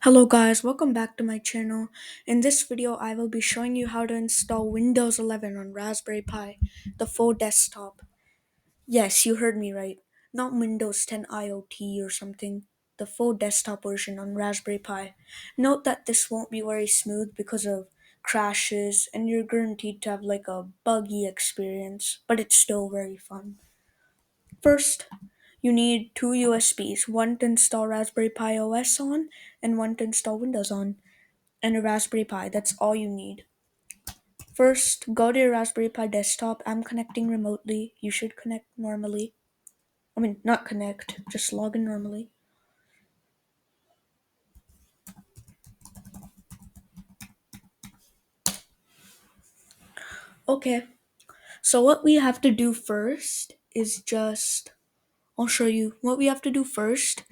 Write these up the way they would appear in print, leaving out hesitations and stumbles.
Hello guys, welcome back to my channel. In this video, I will be showing you how to install Windows 11 on Raspberry Pi, the full desktop. Yes, you heard me right. Not Windows 10 IoT or something. The full desktop version on Raspberry Pi. Note that this won't be very smooth because of crashes and you're guaranteed to have like a buggy experience, but it's still very fun. First, you need two USBs, one to install Raspberry Pi OS on and one to install Windows on, and a Raspberry Pi. That's all you need. First, go to your Raspberry Pi desktop. I'm connecting remotely. You should connect normally. Not connect, just log in normally. Okay, so what we have to do first is I'll show you. What we have to do first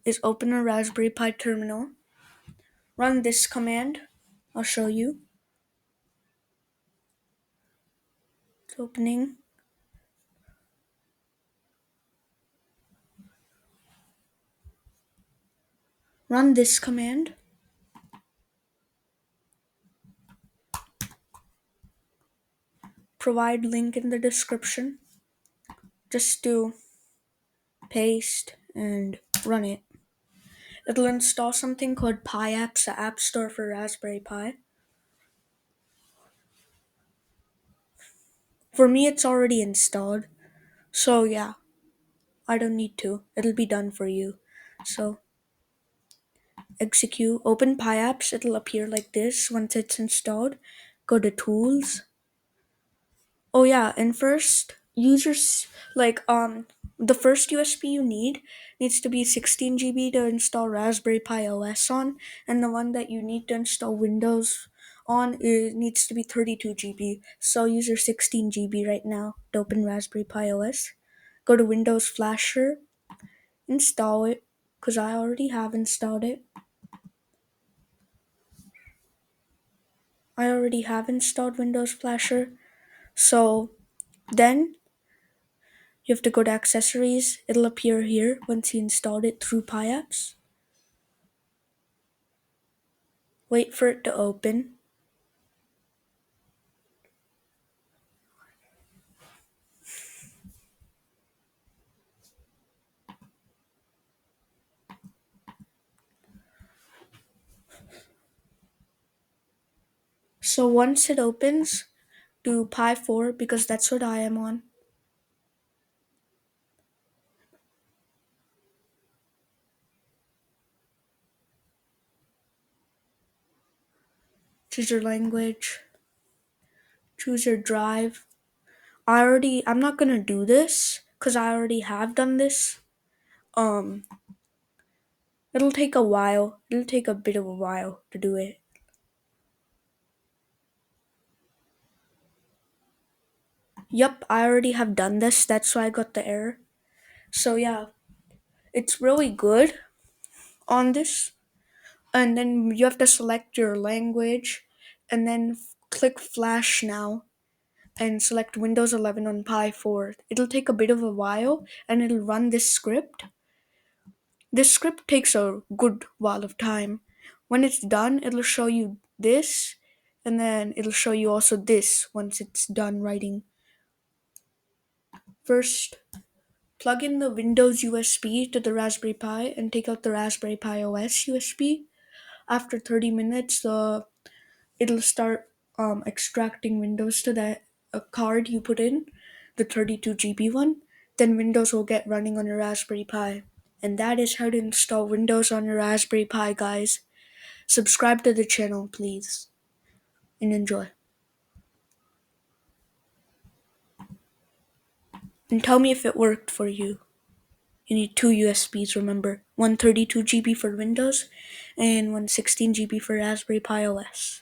is open a Raspberry Pi terminal, run this command. I'll show you. It's opening. Run this command. Provide link in the description. Just do paste and run it. It'll install something called Pi Apps, the app store for Raspberry Pi. For me, it's already installed, so yeah, I don't need to. It'll be done for you. So execute, open Pi Apps. It'll appear like this once it's installed. Go to Tools. Oh yeah, and first users the first USB you need needs to be 16 GB to install Raspberry Pi OS on, and the one that you need to install Windows on needs to be 32 GB. So use your 16 GB right now to open Raspberry Pi OS. Go to Windows Flasher, install it, because I already have installed it. I already have installed Windows Flasher. So then you have to go to accessories. It'll appear here once you installed it through Pi Apps. Wait for it to open. So once it opens, do Pi 4 because that's what I am on. Choose your language. Choose your drive. I'm not gonna do this because I already have done this. Um, it'll take a while. It'll take a bit of a while to do it. Yup, I already have done this. That's why I got the error. So yeah, it's really good on this. And then you have to select your language and then click Flash Now and select Windows 11 on Pi 4. It'll take a bit of a while and it'll run this script. This script takes a good while of time. When it's done, it'll show you this, and then it'll show you also this once it's done writing. First, plug in the Windows USB to the Raspberry Pi and take out the Raspberry Pi OS USB. After 30 minutes, it'll start extracting Windows to that card you put in, the 32 GB one. Then Windows will get running on your Raspberry Pi. And that is how to install Windows on your Raspberry Pi, guys. Subscribe to the channel, please, and enjoy. And tell me if it worked for you. You need two USBs, remember. One 32 GB for Windows and one 16 GB for Raspberry Pi OS.